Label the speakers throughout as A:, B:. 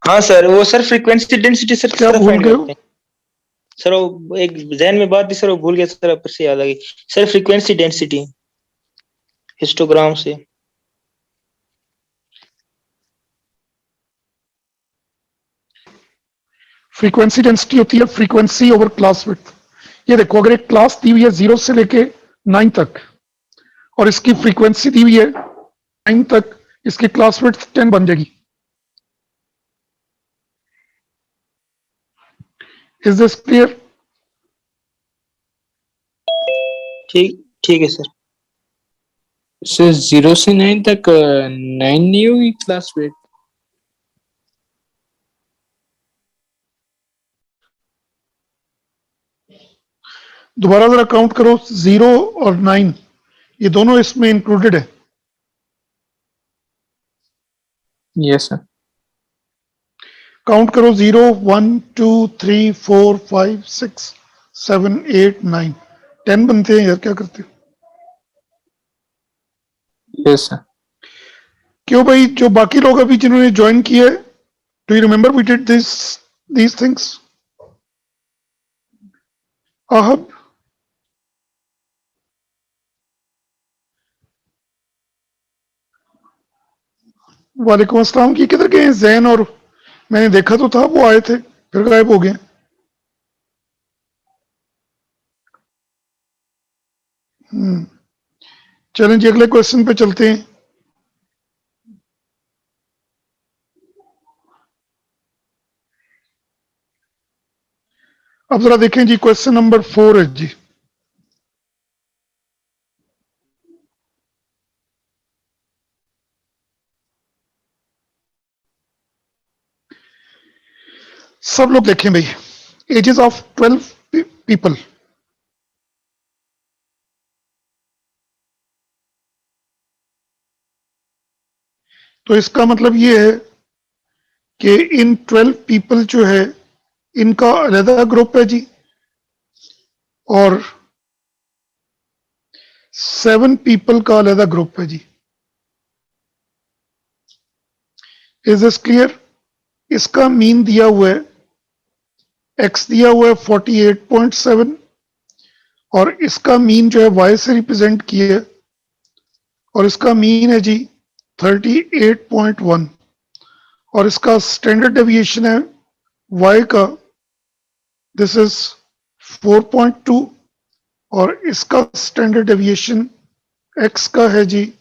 A: हाँ सर, वो sir frequency density sir किस
B: क्या
A: तरह
B: भूल
A: फाइंड
B: गए
A: करते
B: हो?
A: हैं? सर वो एक जहन में बात थी सर, वो भूल गया सर, अब फिर से याद आ गई। सर फ्रीक्वेंसी डेंसिटी हिस्टोग्राम से।
B: फ्रीक्वेंसी डेंसिटी होती है फ्रीक्वेंसी ओवर क्लास विड्थ। ये देखो, अगर एक क्लास दी हुई है 0 से लेके 9 तक और इसकी फ्रीक्वेंसी दी हुई है 9 तक, इसकी क्लास विड्थ 10 बन जाएगी। Is this clear?
A: ठीक ठीक है सर।
C: सर 0 से 9 तक 9 नहीं होगी क्लास वेट?
B: दोबारा जरा काउंट करो, 0 और 9 ये दोनों इसमें इंक्लूडेड है।
C: Yes sir.
B: काउंट करो, 0 1 2 3 4 5 6 7 8 9 10 बनते हैं यार, क्या करते हो?
C: Yes sir.
B: क्यों भाई, जो बाकी लोग अभी जिन्होंने ज्वाइन किया है, do you remember we did these things? आहब, वालेकुम अस्सलाम, की किधर गए हैं जैन? और मैंने देखा तो था वो आए थे, फिर गायब हो गए। चलें जी, अगले क्वेश्चन पे चलते हैं। अब जरा देखें जी, क्वेश्चन नंबर 4 है जी। सब लोग देखें भाई, एजेस ऑफ 12 पीपल। तो इसका मतलब ये है कि इन 12 पीपल जो है इनका अलहदा ग्रुप है जी, और 7 पीपल का अलहदा ग्रुप है जी। Is this clear? इसका मीन दिया हुआ है, एक्स दिया हुआ है 48.7, और इसका मीन जो है वाई से रिप्रेजेंट किया है, और इसका मीन है जी 38.1, और इसका स्टैंडर्ड डेविएशन है वाई का, दिस इज 4.2, और इसका स्टैंडर्ड डेविएशन एक्स का है जी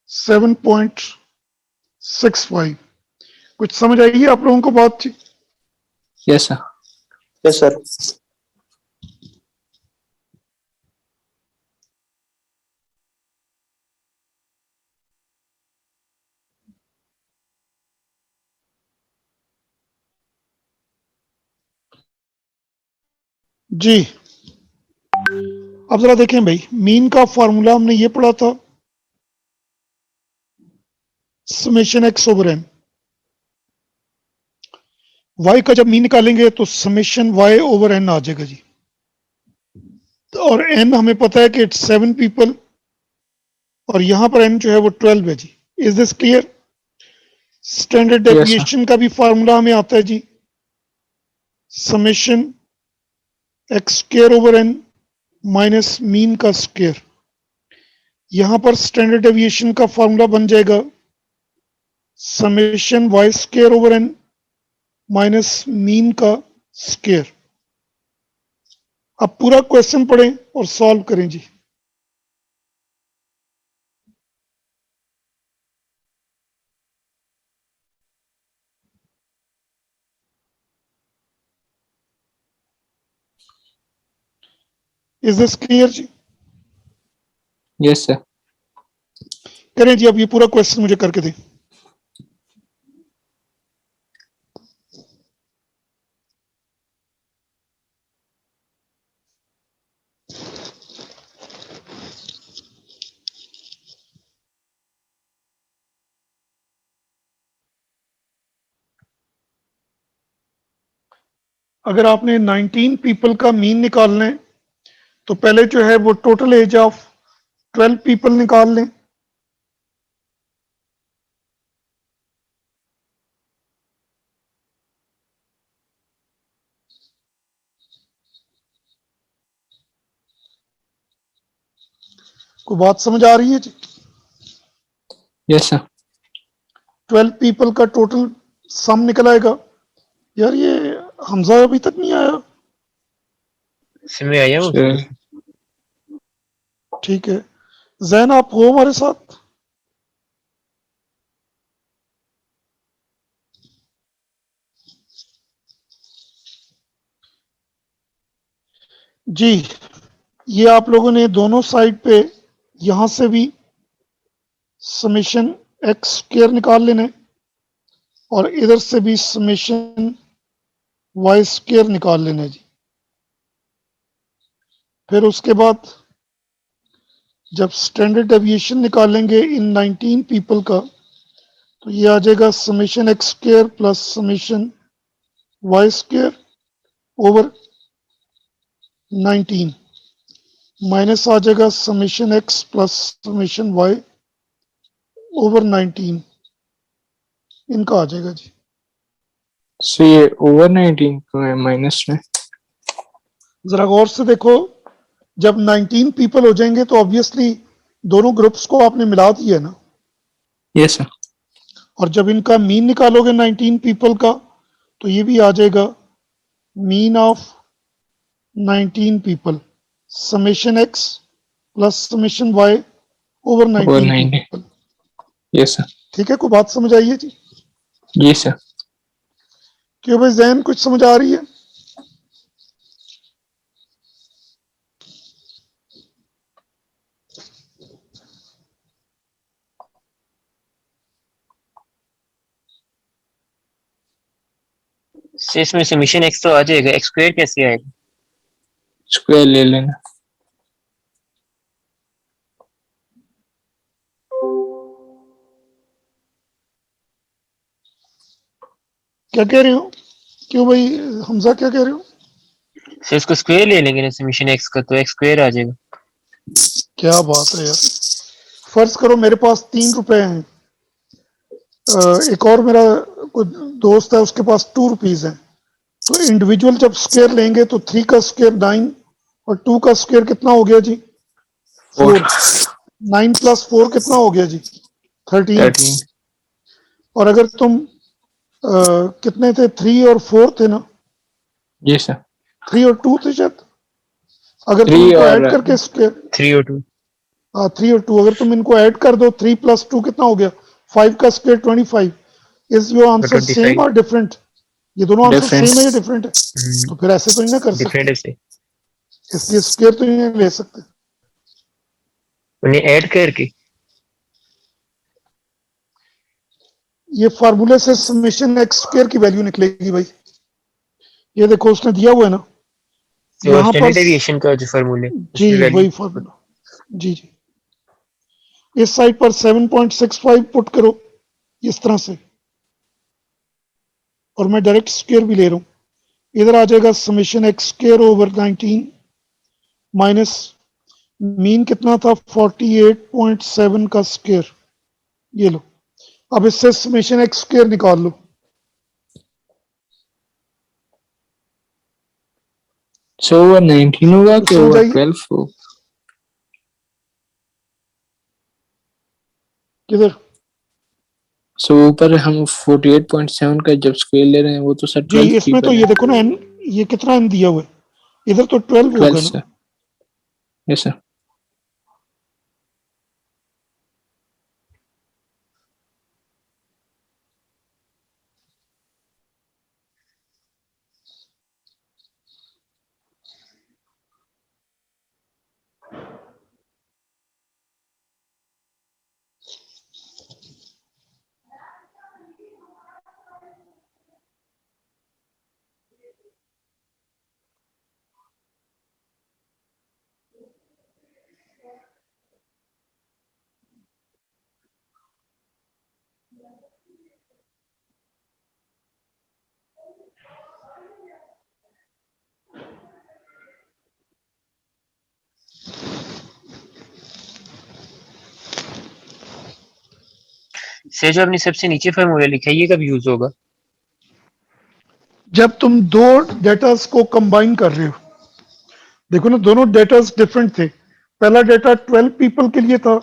B: 7.65। कुछ समझ आएगी आप लोगों को बात जी?
C: Yes sir.
A: Yes sir.
B: जी, अब जरा देखें भाई, मीन का फॉर्मूला हमने ये पढ़ा था, summation x over n. Y का जब मीन निकालेंगे तो समेशन वाई ओवर एन आ जाएगा जी, और एन हमें पता है कि इट्स 7 पीपल, और यहां पर एन जो है वो 12 है जी। Is this clear? Standard
C: yes sir.
B: Deviation का भी फॉर्मूला हमें आता है जी, summation x square over n minus mean का स्क्वायर। यहां पर स्टैंडर्ड डेविएशन का फॉर्मूला बन जाएगा summation y square over n minus mean का स्क्वायर। अब पूरा क्वेश्चन पढ़ें और सॉल्व करें जी। इज दिस क्लियर जी?
C: Yes sir.
B: करें जी, अब ये पूरा क्वेश्चन मुझे करके दें। अगर आपने 19 पीपल का मीन निकालना है तो पहले जो है वो टोटल एज ऑफ 12 पीपल निकाल लें, को बात समझ आ रही है जी?
C: यस सर
B: 12 पीपल का टोटल सम निकल आएगा। यार ये हमजा अभी तक नहीं आया।
D: इसमें आया हूँ
C: सर
B: ठीक है, जैन आप हो हमारे साथ? जी, ये आप लोगों ने दोनों साइड पे यहां से भी समेशन एक्स स्क्वायर निकाल लेना है और इधर से भी समेशन वाई स्क्वायर निकाल लेना है जी। फिर उसके बाद जब स्टैंडर्ड डेविएशन निकालेंगे इन 19 पीपल का, तो ये आ जाएगा summation x square plus summation y square over 19 minus आ जाएगा summation x plus summation y over 19, इनका आ जाएगा जी।
C: सो ये ओवर 19 माइनस में
B: जरा गौर से देखो, जब 19 पीपल हो जाएंगे तो ऑब्वियसली दोनों ग्रुप्स को आपने मिला दिया ना,
C: यस सर
B: और जब इनका मीन निकालोगे 19 पीपल का तो ये भी आ जाएगा mean of 19 people summation x plus summation y over
C: over
B: 19
C: 19
B: people.
C: Yes sir
B: ठीक है, कोई बात समझ आई है जी?
C: जी सर
B: क्यों भाई जैन कुछ समझ आ रही है?
D: से इसमें समीशन एक्स तो आ जाएगा, एक्स स्क्वायर कैसे आएगा?
C: स्क्वायर ले लेना
B: क्या कह रहे हो? क्यों भाई हमजा क्या कह रहे हो?
D: से इसको स्क्वायर ले लेंगे ना समीशन एक्स का, तो एक्स स्क्वायर आ जाएगा।
B: क्या बात है यार। फर्ज करो मेरे पास 3 रुपए हैं, एक और मेरा कोई दोस्त है उसके पास 2 रुपीज हैं, तो इंडिविजुअल जब स्क्वायर लेंगे तो 3 का स्क्वायर 9 और 2 का स्क्वायर कितना हो गया जी? 4। 9 प्लस 4 कितना हो गया जी? 13।
C: 13
B: और अगर तुम कितने थे? 3 और 4 थे ना?
C: जी सर
B: 3 और 2 थे शायद। अगर तुम
C: 3
B: इनको
C: और
B: ऐड करके स्क्वायर,
D: 3 और 2
B: हाँ 3 और 2 अगर तुम इनको ऐड कर दो, 3 प्लस 2 कितना हो गया? 5 का square 25। Is your answer
D: 25
B: same और डिफरेंट? ये दोनों आंसर
C: Different.
B: सेम है या डिफरेंट है? तो फिर ऐसे तो नहीं ना कर
D: डिफरेंट
B: सकते,
D: है से
B: इसलिए स्क्वायर तो नहीं ले सकते।
D: उन्हें ऐड करके।
B: ये फार्मूले से समेशन एक्स स्क्वायर की वैल्यू निकलेगी भाई। ये देखो उसने दिया हुआ है ना
D: तो
B: यहाँ पर।
D: स्टैंडर्ड डेविएशन का जो फार्मूले
B: जी वही फार्मूला, जी जी। इस साइड पर 7.65 पुट करो इस तरह से, और मैं डायरेक्ट स्क्वायर भी ले रहा हूं। इधर आ जाएगा summation x square over 19 minus mean कितना था? 48.7 का स्क्वायर। ये लो, अब इससे समेशन एक्स स्क्वायर निकाल लो।
C: सो ओवर 19 होगा कि
B: समझ
C: ओवर
B: आई?
C: 12 हो?
B: किधर?
C: सो ऊपर हम 48.7 का जब स्क्वायर ले रहे हैं वो तो सर
B: जी
C: 12
B: इसमें तो
C: पीपल
B: ये
C: है।
B: देखो ना एन, ये कितना एन दिया हुआ है? इधर तो 12 होगा
C: 12
B: ना।
C: सर यस सर
D: से जो आपने सबसे नीचे फार्मूला लिखा है ये कब यूज होगा?
B: जब तुम दो डेटास को कंबाइन कर रहे हो, देखो ना दोनों डेटास डिफरेंट थे, पहला डेटा 12 पीपल के लिए था,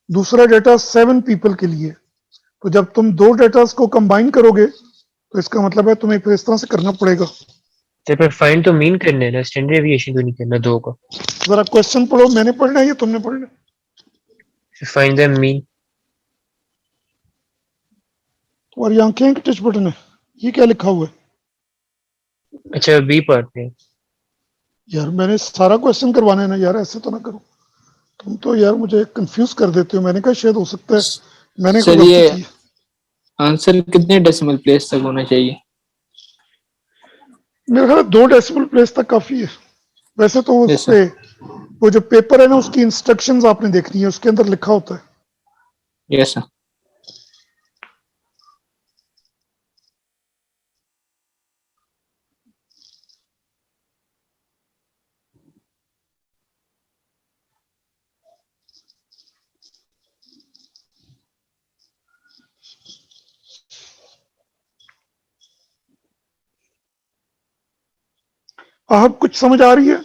B: दूसरा डेटा 7 पीपल के लिए। तो जब तुम दो डेटास को कंबाइन करोगे तो इसका मतलब है तुम्हें फिर इस तरह से करना पड़ेगा।
D: तो फिर फाइंड तो मीन करना है ना, स्टैंडर्ड डेविएशन तो नहीं करना दो का।
B: जरा क्वेश्चन पढ़ो, मैंने पढ़ना है या तुमने पढ़ना है?
D: Find the mean.
B: तुम्हारी आंखें की टच बटन है, ये क्या लिखा हुआ है?
D: अच्छा बी पढ़ते हैं।
B: यार मैंने सारा क्वेश्चन करवाना है ना यार, ऐसे तो ना करो। तुम तो यार मुझे कंफ्यूज कर देते हो। मैंने कहा शायद हो सकता है मैंने कोई
C: सर
B: गलती
C: ये
B: की है।
C: आंसर कितने डेसिमल प्लेस तक होना चाहिए?
B: मेरे ख्याल 2 डेसिमल प्लेस तक काफी है। वैसे तो उस
C: यस सर।
B: पे वो जो पेपर है ना, उसकी इंस्ट्रक्शंस आपने देखनी है, उसके अंदर लिखा होता है।
C: Yes sir.
B: आप कुछ समझ आ रही है?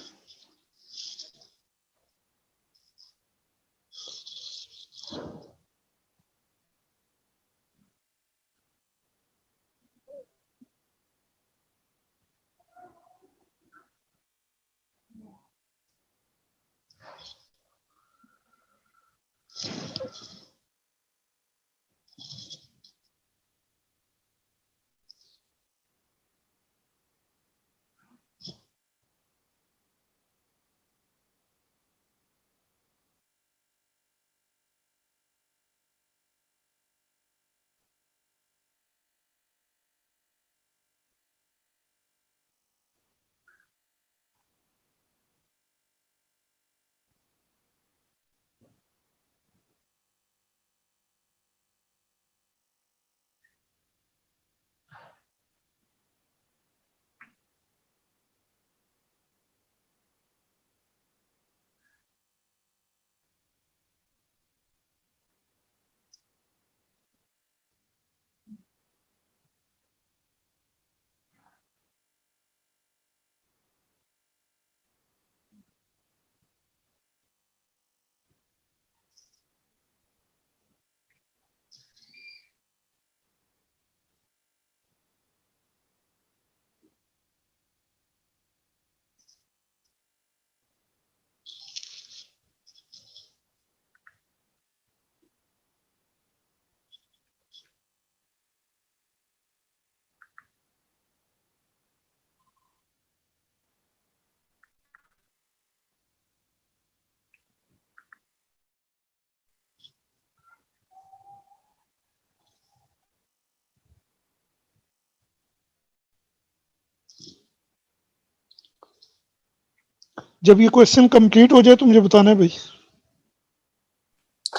B: जब ये क्वेश्चन कंप्लीट हो जाए तो मुझे बताना है भाई।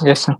C: Yes sir.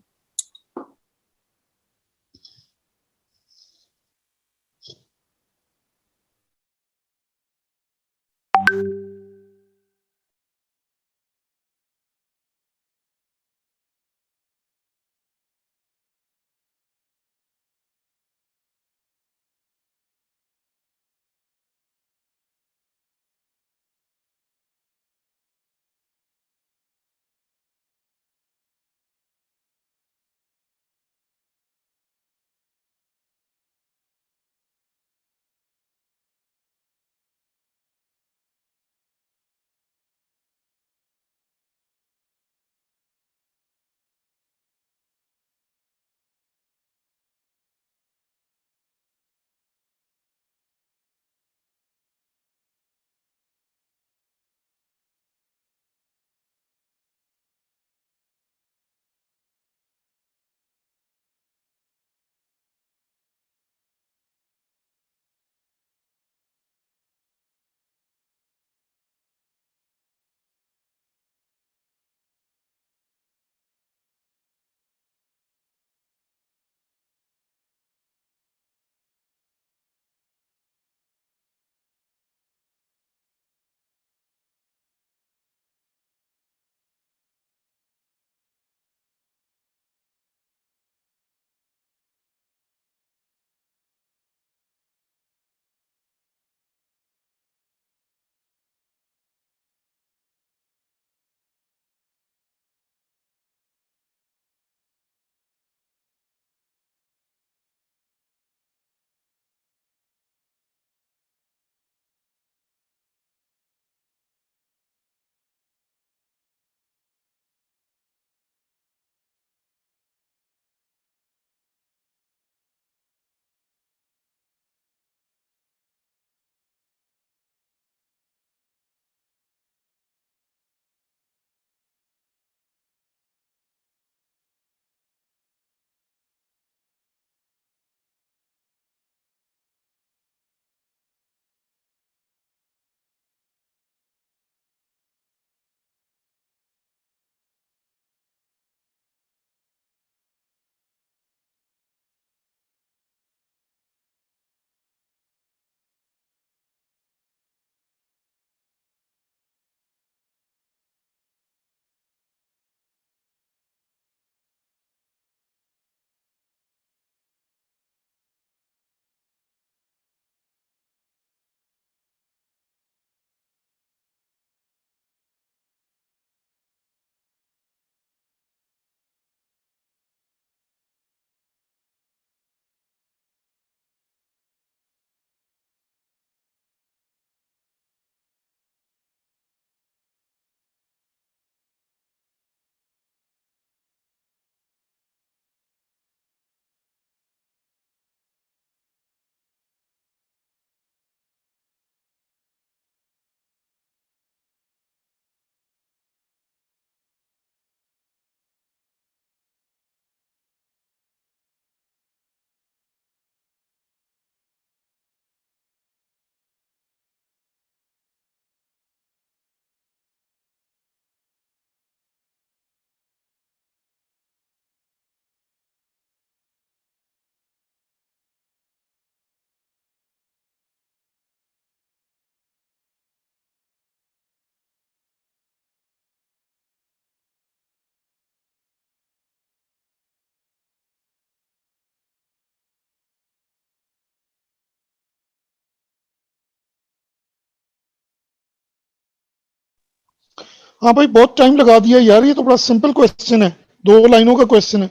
B: हाँ भाई बहुत टाइम लगा दिया यार, ये तो बड़ा सिंपल क्वेश्चन है, 2 लाइनों का क्वेश्चन है,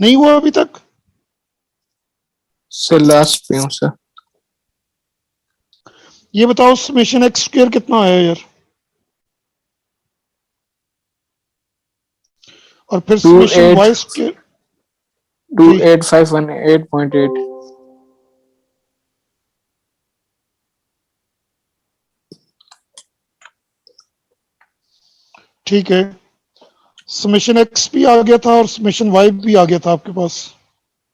B: नहीं हुआ अभी तक?
C: सर लास्ट पे हूँ सर।
B: ये बताओ समेशन एक्स स्क्वायर कितना आया यार, और फिर
C: two
B: summation
C: eight
B: y square.
C: Two
B: जी
C: 8518.8।
B: ठीक है, समेशन एक्स भी आ गया था और समेशन वाई भी आ गया था आपके पास।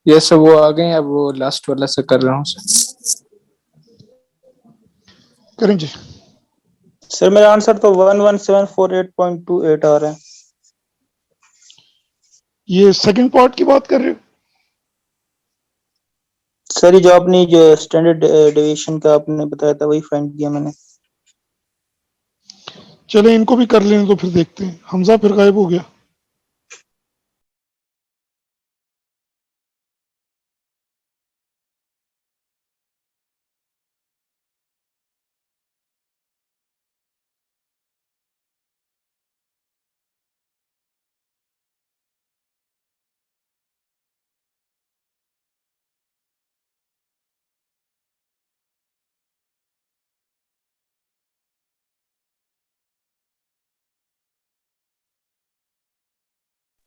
C: ये सब वो आ गए, अब वो लास्ट वाला से कर रहा हूँ सर।
B: करें जी।
A: सर मेरा आंसर तो 11748.28 आ रहा है।
B: ये सेकंड पार्ट की बात कर रहे हो?
A: सर ये जो आपने जो स्टैंडर्ड डेविएशन का आपने बताया था वही फाइंड किया मैंने।
B: चले इनको भी कर लेने तो फिर देखते हैं, हमजा फिर गायब हो गया।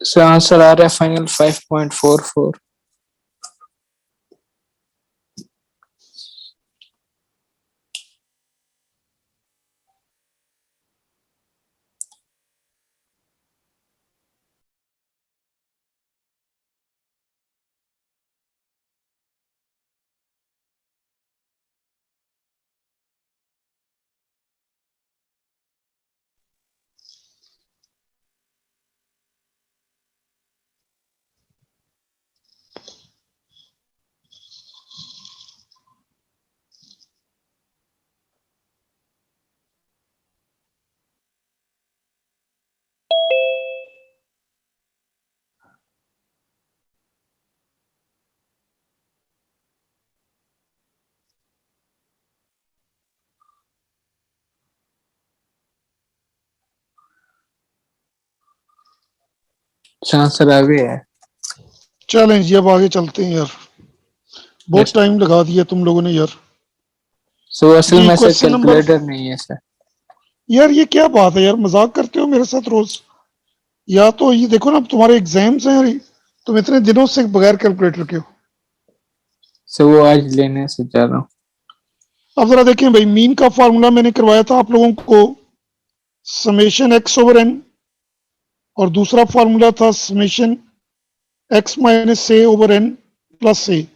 C: सर आंसर आ रहा है फाइनल 5.44। सर आंसर आ गया है।
B: चलें जी अब आगे चलते हैं यार, बहुत
C: यस
B: टाइम लगा दिया तुम लोगों ने यार।
C: सर, असल
B: जी
C: में सर
B: क्वेश्चन नंबर,
C: कैलकुलेटर नहीं है सर।
B: यार ये क्या बात है यार, मजाक करते हो मेरे साथ रोज। या तो ये देखो ना, अब तुम्हारे एग्जाम्स हैं यार, तुम इतने दिनों से बगैर कैलकुलेटर के हो।
C: सर वो आज लेने से जा रहा हूँ।
B: अब जरा देखें भाई, मीन का फार्मूला मैंने करवाया था आप लोगों को, समेशन एक्स ओवर एन, और दूसरा फार्मूला था समेशन एक्स माइनस ए ओवर एन प्लस ए।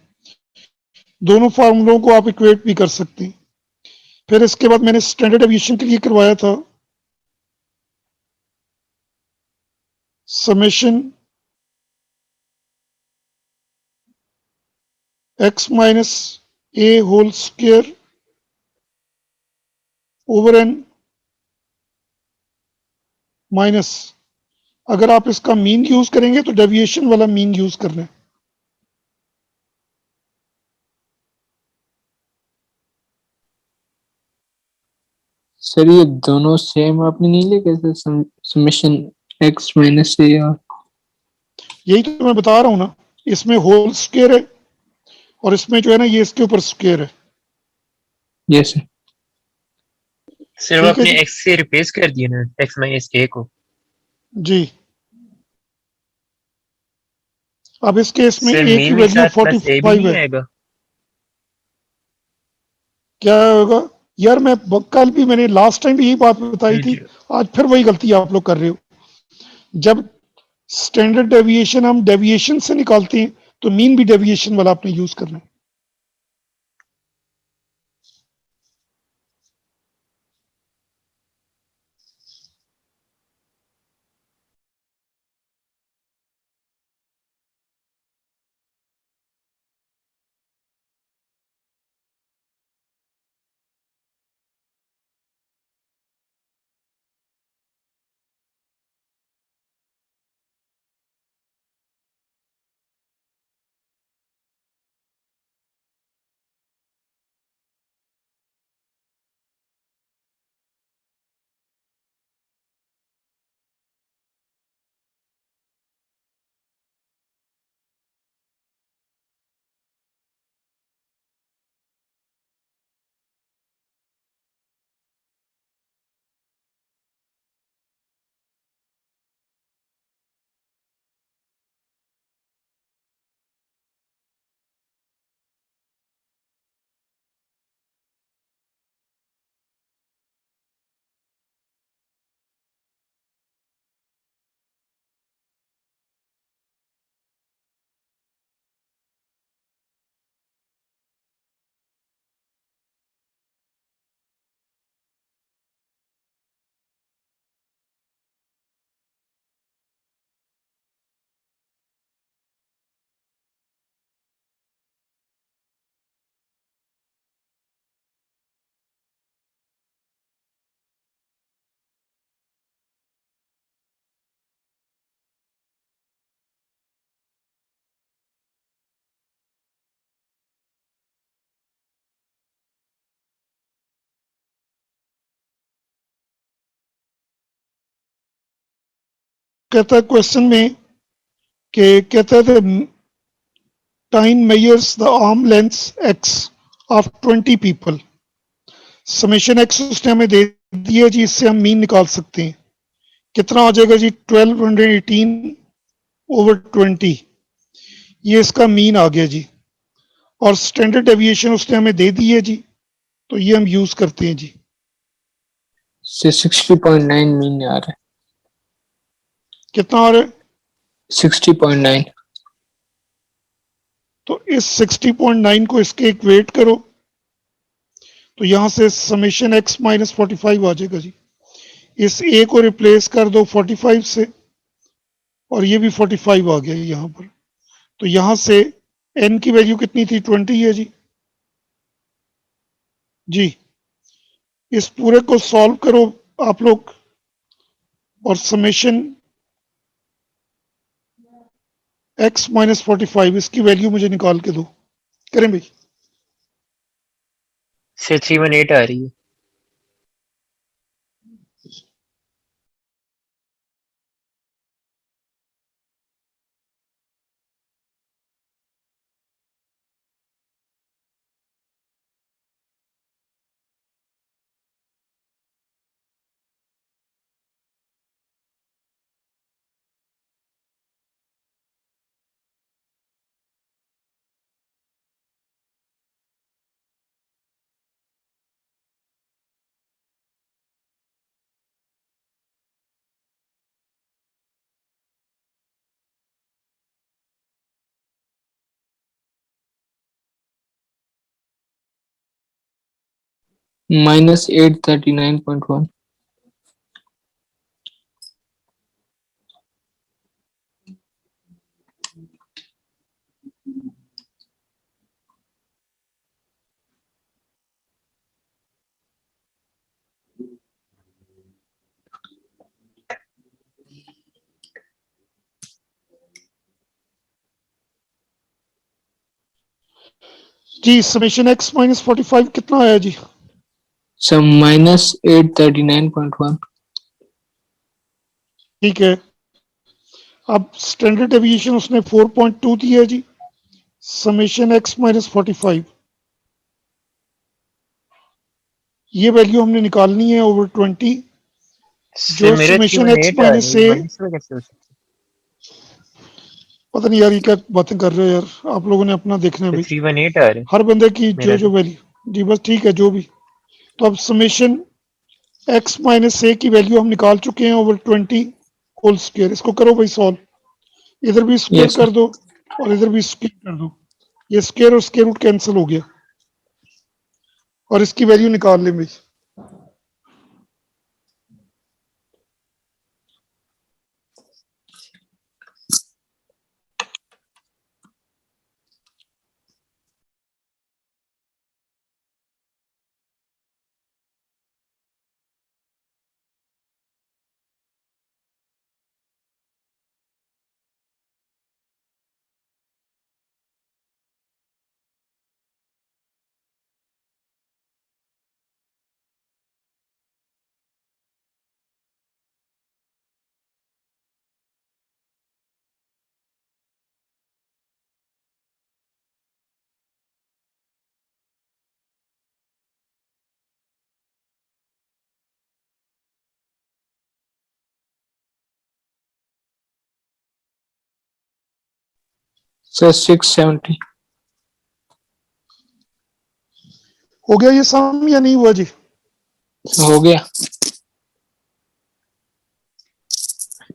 B: दोनों फार्मूलों को आप इक्वेट भी कर सकते हैं। फिर इसके बाद मैंने स्टैंडर्ड एविएशन के लिए करवाया था summation x minus a whole square over n minus, अगर आप इसका मीन यूज करेंगे तो डेविएशन वाला मीन यूज करना है।
C: सर ये दोनों सेम आपने नहीं लिखे सर, समेशन एक्स माइनस ए और।
B: यही तो मैं बता रहा हूं ना, इसमें होल स्क्वायर है और इसमें जो है ना ये इसके ऊपर स्क्वायर है।
C: Yes sir.
D: सिर्फ
B: ठीक है
D: आपने
B: जी।
D: एक्स से रिप्लेस कर दिया ना, एक्स माइनस ए को।
B: जी अब इस केस में
D: सर
B: ए की
D: मीन भी
B: वैल्यू
D: साथ प्लस ए भी
B: 45
D: नहीं
B: है।
D: आएगा?
B: क्या होगा यार, मैं कल भी मैंने लास्ट टाइम भी यही बात बताई थी,
D: जी।
B: आज फिर वही गलती आप लोग कर रहे हो। जब स्टैंडर्ड डेविएशन हम डेविएशन से निकालते हैं तो मीन भी डेविएशन वाला आपने यूज करना है। कहता है क्वेश्चन में कि कहता है time measures the arm length x of 20 people. Summation x उसने हमें दे दिया जी, इससे हम मीन निकाल सकते हैं। कितना हो जाएगा जी? 1218 ओवर 20, ये इसका मीन आ गया जी। और स्टैंडर्ड डेविएशन उसने हमें दे दी है जी, तो ये हम यूज करते हैं जी।
C: से 60.9 मीन आ रहा है।
B: कितना आ रहा है?
C: 60.9।
B: तो इस 60.9 को इसके इक्वेट करो, तो यहां से समेशन एक्स माइनस 45 आ जाएगा जी। इस ए को रिप्लेस कर दो 45 से, और ये भी 45 आ गया यहां पर। तो यहां से एन की वैल्यू कितनी थी? 20 है जी। जी, इस पूरे को सॉल्व करो आप लोग, और समेशन एक्स माइनस 45 इसकी वैल्यू मुझे निकाल के दो। करें भाई?
D: सर 318 आ रही है।
C: माइनस 839.1।
B: जी, समेशन एक्स माइनस 45 कितना आया जी?
C: सम माइनस 839.1।
B: ठीक है, अब स्टैंडर्ड डेविएशन उसने 4.2 दिया है जी। समेशन एक्स माइनस 45, ये वैल्यू हमने निकालनी है ओवर 20।
D: सर
B: जो
D: मेरे
B: समेशन एक्स
D: 318 आ
B: माइनस
D: रही है,
B: ए,
D: माइनस में कैसे हो सकती
B: पता नहीं यार ये क्या बातें कर रहे हो यार, आप लोगों ने अपना देखना है
D: है?
B: भाई।
D: सर 318 आ रहा है
B: हर बंदे की जो
D: मेरा
B: जो
D: तो।
B: वैल्यू जी, बस ठीक है जो भी। तो अब समेशन एक्स माइनस ए की वैल्यू हम निकाल चुके हैं ओवर 20 होल स्क्वायर। इसको करो भाई सॉल्व, इधर भी स्क्वायर
C: यस।
B: कर दो और इधर भी स्क्वायर कर दो। ये स्क्वायर और स्क्वायर रूट कैंसिल हो गया, और इसकी वैल्यू निकाल लें भाई।
C: सर 670।
B: हो गया ये सम या नहीं हुआ जी?
C: हो गया।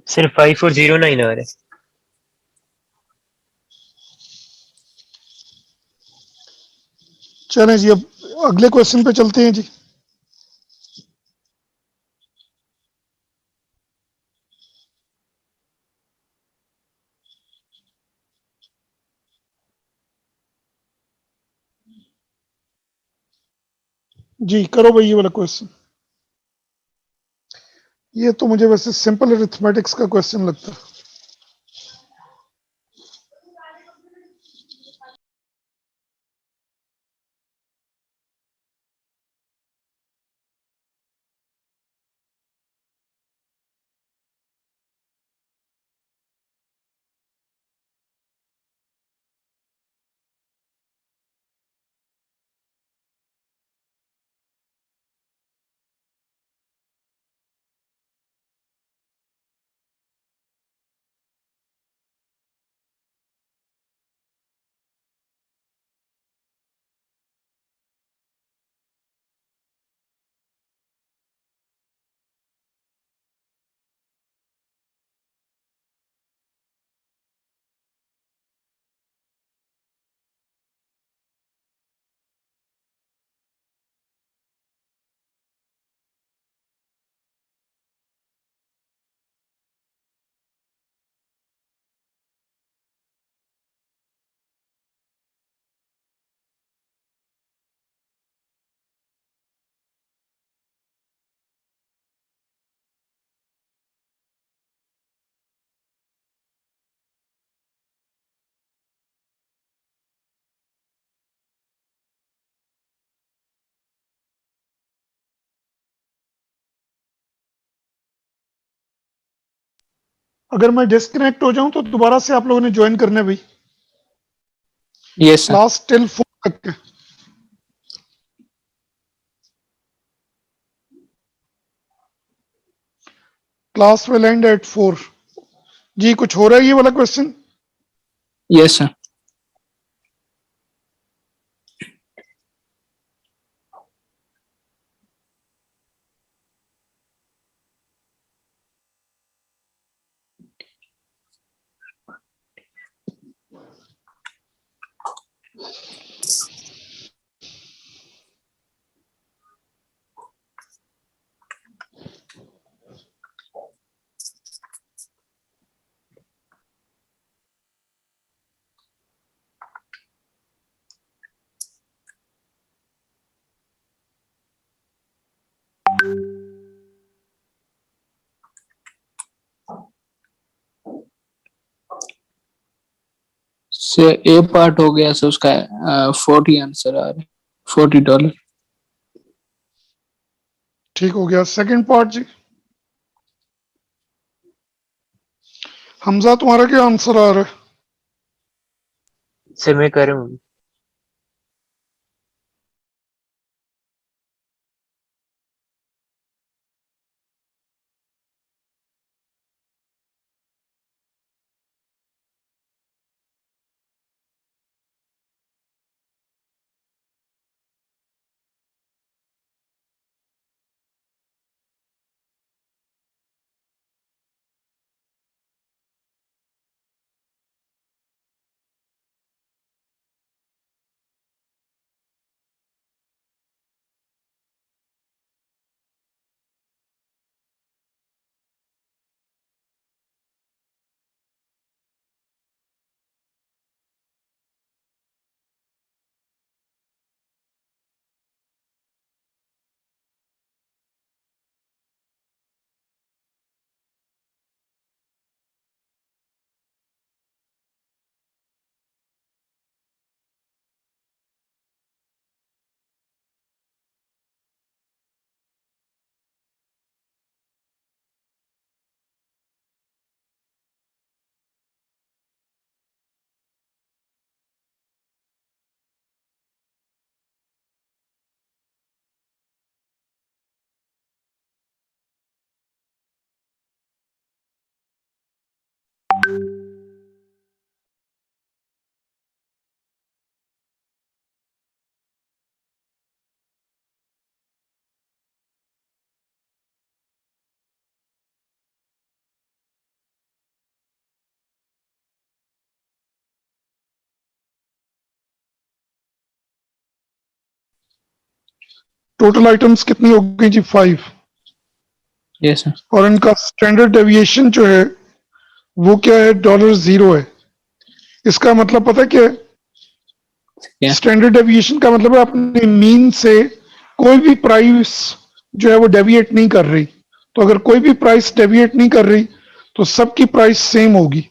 D: सर 5409 आ रहा है।
B: चलें जी, अब अगले क्वेश्चन पे चलते हैं जी। जी करो भाई ये वाला क्वेश्चन। ये तो मुझे वैसे सिंपल अरिथमेटिक्स का क्वेश्चन लगता है। अगर मैं डिस्कनेक्ट हो जाऊं तो दोबारा से आप लोगों ने ज्वाइन करना है भाई,
C: यस सर।
B: क्लास टिल 4 तक है। Class will end at 4। जी कुछ हो रहा है ये वाला question?
C: Yes sir. Sir A part हो गया सर, उसका 40 आंसर आ रहा है, $40।
B: ठीक हो गया। सेकंड पार्ट जी, हमजा तुम्हारा क्या आंसर आ रहा है?
D: सर मैं कर रहा हूँ।
B: टोटल आइटम्स कितनी हो गई जी? 5।
C: Yes sir.
B: और इनका स्टैंडर्ड डेविएशन जो है वो क्या है? $0 है। इसका मतलब पता है क्या है?
C: क्या?
B: स्टैंडर्ड डेविएशन का मतलब है अपने मीन से कोई भी प्राइस जो है वो डेविएट नहीं कर रही। तो अगर कोई भी प्राइस डेविएट नहीं कर रही तो सबकी प्राइस सेम होगी।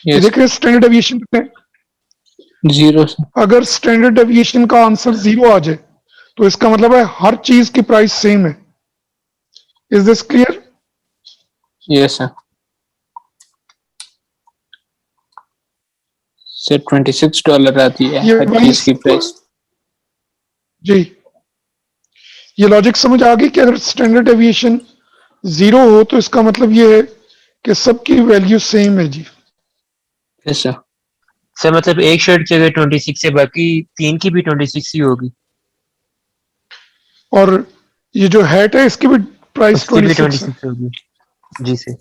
B: ये
C: यस
B: देख रहे हैं स्टैंडर्ड डेविएशन कितने?
C: 0 सर।
B: अगर स्टैंडर्ड डेविएशन का आंसर 0 आ जाए तो इसका मतलब है हर चीज की प्राइस सेम है। Is this clear?
C: Yes sir. Sir $26 आती है
B: ये
C: हर
B: वही
C: चीज की प्राइस।
B: जी, ये लॉजिक समझ आ गई कि अगर स्टैंडर्ड डेविएशन 0 हो तो इसका मतलब ये है कि सबकी वैल्यू सेम है जी।
C: Yes sir.
D: सर मतलब एक शर्ट की अगर 26 है, बाकी 3 की भी 26 ही होगी।
B: और ये जो हैट है इसकी भी प्राइस
D: उसकी भी
B: 26 है,
D: 26 होगी। जी सर।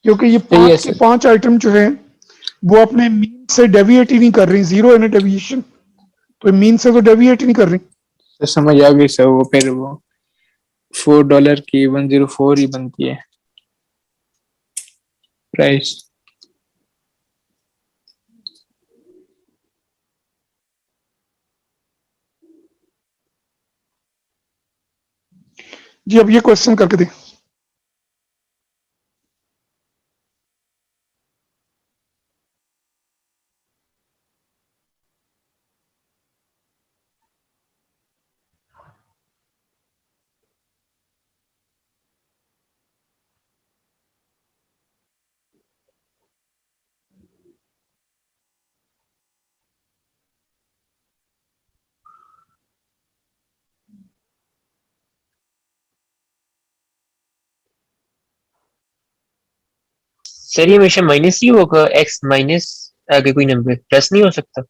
B: क्योंकि ये
C: सही है
B: पांच की
C: सर।
B: पांच आइटम जो है वो अपने मीन से डेविएट ही नहीं कर रही। 0 है ना डेविएशन, तो मीन से तो डेविएट ही नहीं कर रही।
C: सर समझ आ गई सर, वो फिर वो $4 की 104 ही बनती है प्राइस।
B: जी अब ये क्वेश्चन करके दें।
D: सर ये हमेशा माइनस ही होगा, एक्स माइनस आगे कोई नंबर प्लस नहीं हो सकता?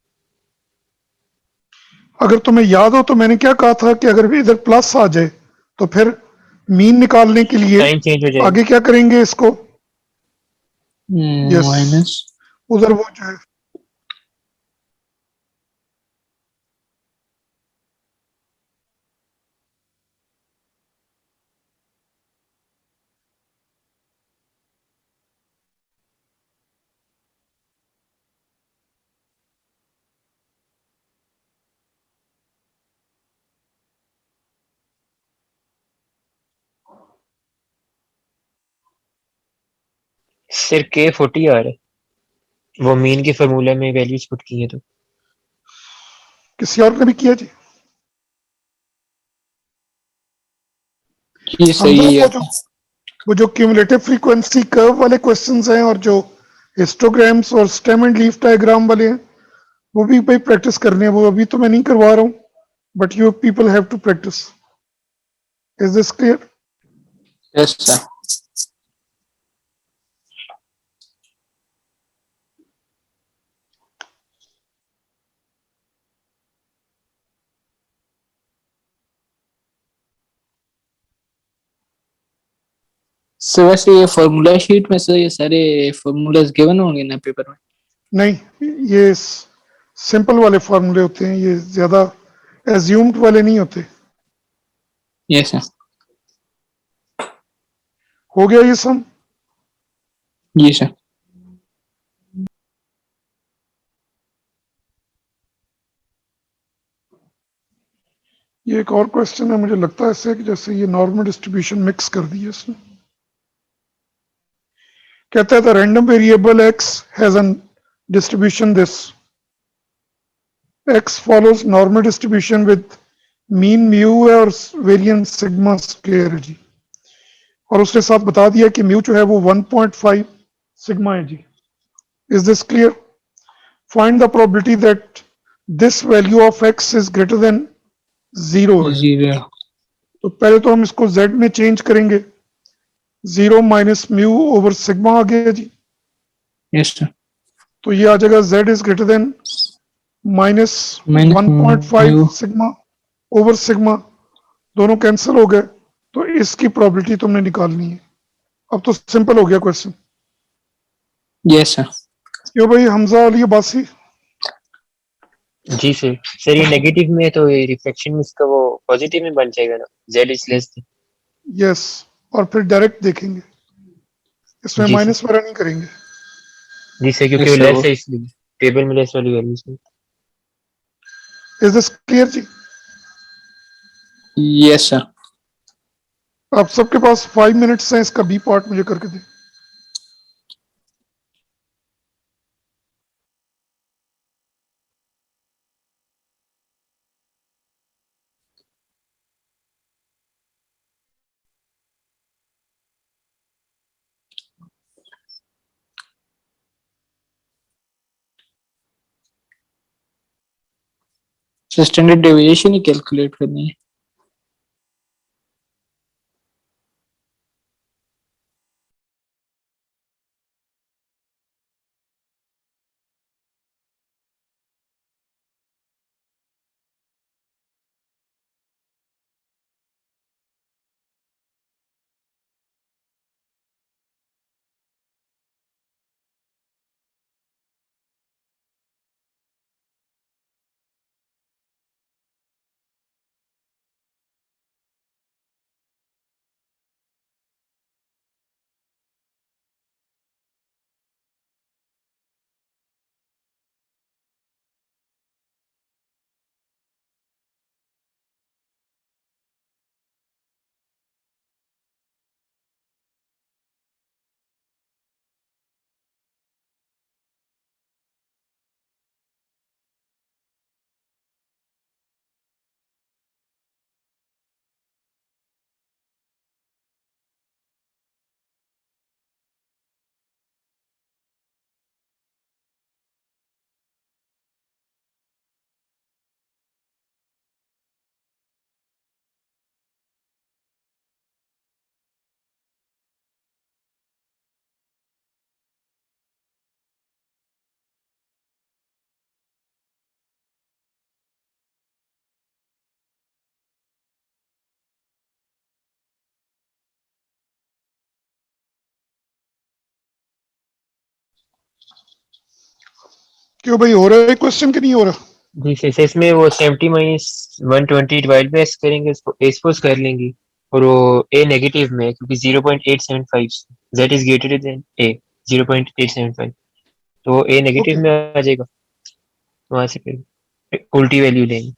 B: अगर तुम्हें याद हो तो मैंने क्या कहा था कि अगर इधर प्लस आ जाए तो फिर मीन निकालने के लिए
D: साइन चेंज हो जाएगा।
B: आगे क्या करेंगे इसको? Yes,
C: minus.
B: उधर वो जो है
D: सर के 40 आ रहा है, वो मीन के फार्मूला में वैल्यूज पुट की है तो।
B: किसी और ने भी किया जी।
C: ये
B: हमजा
C: सही है।
B: वो जो क्यूमुलेटिव फ्रीक्वेंसी कर्व वाले क्वेश्चंस हैं और जो हिस्टोग्राम्स और स्टेम एंड लीफ डायग्राम वाले हैं वो भी भाई प्रैक्टिस करने हैं। वो अभी तो मैं नहीं करवा रहा हूँ, but you people have to practice. Is this clear?
C: Yes sir. Sir वैसे ये फॉर्मूला शीट में सर ये सारे फॉर्मूलाज गिवन होंगे ना पेपर में?
B: नहीं, ये सिंपल वाले फॉर्मूले होते हैं, ये ज्यादा एज्यूम्ड वाले नहीं होते।
C: Yes sir.
B: हो गया ये सम?
C: जी सर।
B: ये एक और क्वेश्चन है, मुझे लगता है ऐसे कि जैसे ये नॉर्मल डिस्ट्रीब्यूशन मिक्स कर दी है इसने। कहता है the random variable x has an distribution this x follows normal distribution with mean mu है और वेरिएंस सिग्मा स्क्वायर है जी। और उसने साथ बता दिया कि म्यू जो है वो 1.5 सिग्मा है जी। Is this clear? Find the probability that this value of x is greater than 0 है।
C: जीरो।
B: तो पहले तो हम इसको z में चेंज करेंगे। 0 माइनस म्यू ओवर सिग्मा आ गया जी।
C: Yes sir.
B: तो ये आ जाएगा z is greater than minus
C: minus
B: 1.5
C: mu.
B: Sigma over sigma. दोनों कैंसिल हो गए, तो इसकी प्रोबेबिलिटी तुमने निकालनी है। अब तो सिंपल हो गया क्वेश्चन।
C: Yes sir.
B: क्यों भाई हमजा अली अब्बासी?
D: जी सर ये नेगेटिव में है तो ये रिफ्लेक्शन में इसका वो पॉजिटिव में बन जाएगा ना, जेड इज लेस।
B: यस, और फिर डायरेक्ट देखेंगे, इसमें
D: जी सर।
B: माइनस वगैरह नहीं करेंगे।
D: जी सर क्योंकि वो
C: यस सर
D: लेस
C: वो।
D: है इसलिए टेबल में लेस वाली वैल्यूज में।
B: इज दिस क्लियर जी?
C: Yes sir.
B: आप सबके पास 5 मिनट्स हैं, इसका बी पार्ट मुझे करके दें।
C: स्टैंडर्ड डेविएशन ही कैलकुलेट करनी है।
B: क्यों भाई, हो रहा है क्वेश्चन कि नहीं हो रहा?
D: जी सर, इसमें वो 70 माइनस 120 डिवाइड बाय एस करेंगे, उसको ए सपोज कर लेंगे, और वो ए नेगेटिव में है क्योंकि 0.875 जेड इज ग्रेटर देन ए 0.875, तो ए
B: ओके,
D: नेगेटिव में आ जाएगा, वहां से फिर उल्टी वैल्यू लेंगे।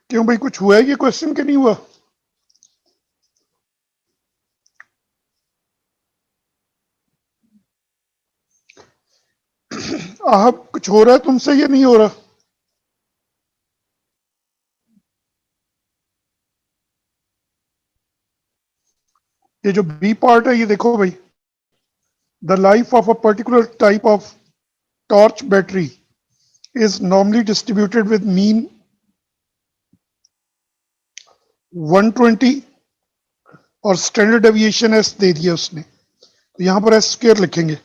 B: क्यों भाई, कुछ हुआ है ये क्वेश्चन कि नहीं हुआ? आप कुछ हो रहा है तुमसे, ये नहीं हो रहा? ये जो बी पार्ट है, ये देखो भाई, the life of a particular type of torch battery is normally distributed with mean 120 और स्टैंडर्ड डेविएशन एस दे दिया उसने, तो यहां पर एस स्क्वायर लिखेंगे।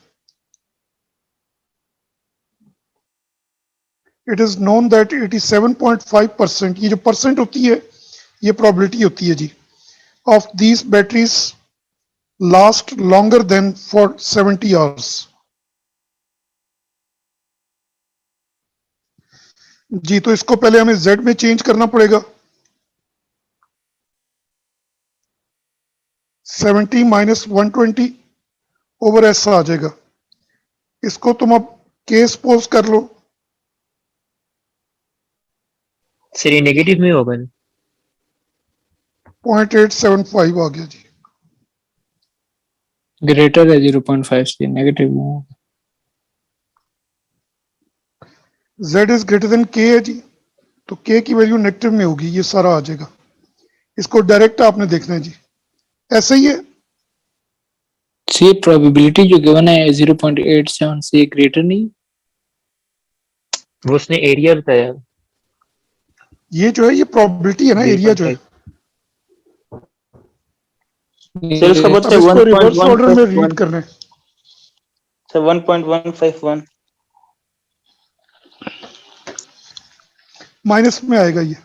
B: इट इज नोन दैट 87.5%, ये जो परसेंट होती है ये प्रोबेबिलिटी होती है जी, of these batteries last longer than for 70 hours. जी, तो इसको पहले हमें जेड में चेंज करना पड़ेगा। 70 माइनस 120 ओवर एस आ जाएगा। इसको तुम अब के सपोज कर लो।
D: सर ये नेगेटिव में होगा ना?
B: 0.875 आ गया जी।
C: ग्रेटर है 0.5 से, नेगेटिव में होगा।
B: z is greater then k है जी, तो k की वैल्यू नेगेटिव में होगी, ये सारा आ जाएगा। इसको डायरेक्ट आपने देखना है जी, ऐसे ही है।
C: सर ये प्रोबेबिलिटी जो गिवन है 0.87 से ग्रेटर नहीं?
D: वो उसने एरिया बताया।
B: ये जो है ये प्रोबेबिलिटी है ना, एरिया जो है।
D: 0.5।
A: सर उसका
B: अब
A: बता
B: इसको रिवर्स ऑर्डर में
A: 1.151
B: रीड करना है।
A: सर 1.151
B: माइनस में आएगा ये।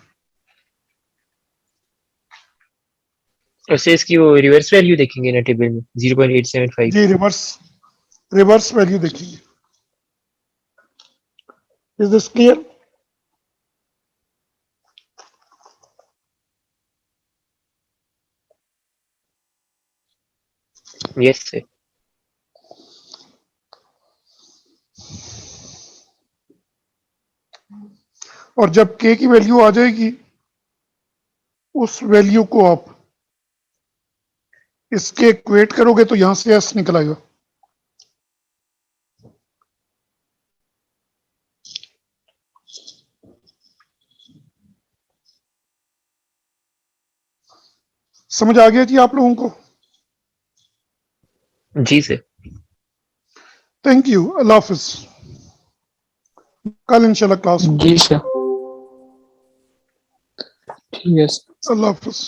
D: उससे इसकी वो रिवर्स वैल्यू देखेंगे ना टेबल में 0.875।
B: जी रिवर्स वैल्यू देखिए। Is this clear?
D: Yes sir.
B: और जब k की वैल्यू आ जाएगी, उस वैल्यू को आप इसके इक्वेट करोगे तो यहां से s निकल आएगा। समझ आ गया जी आप लोगों को?
D: जी सर।
B: थैंक यू, अल्लाह हाफिज। कल इंशाल्लाह क्लास होगी।
C: जी सर, ठीक है सर।
B: अल्लाह हाफिज।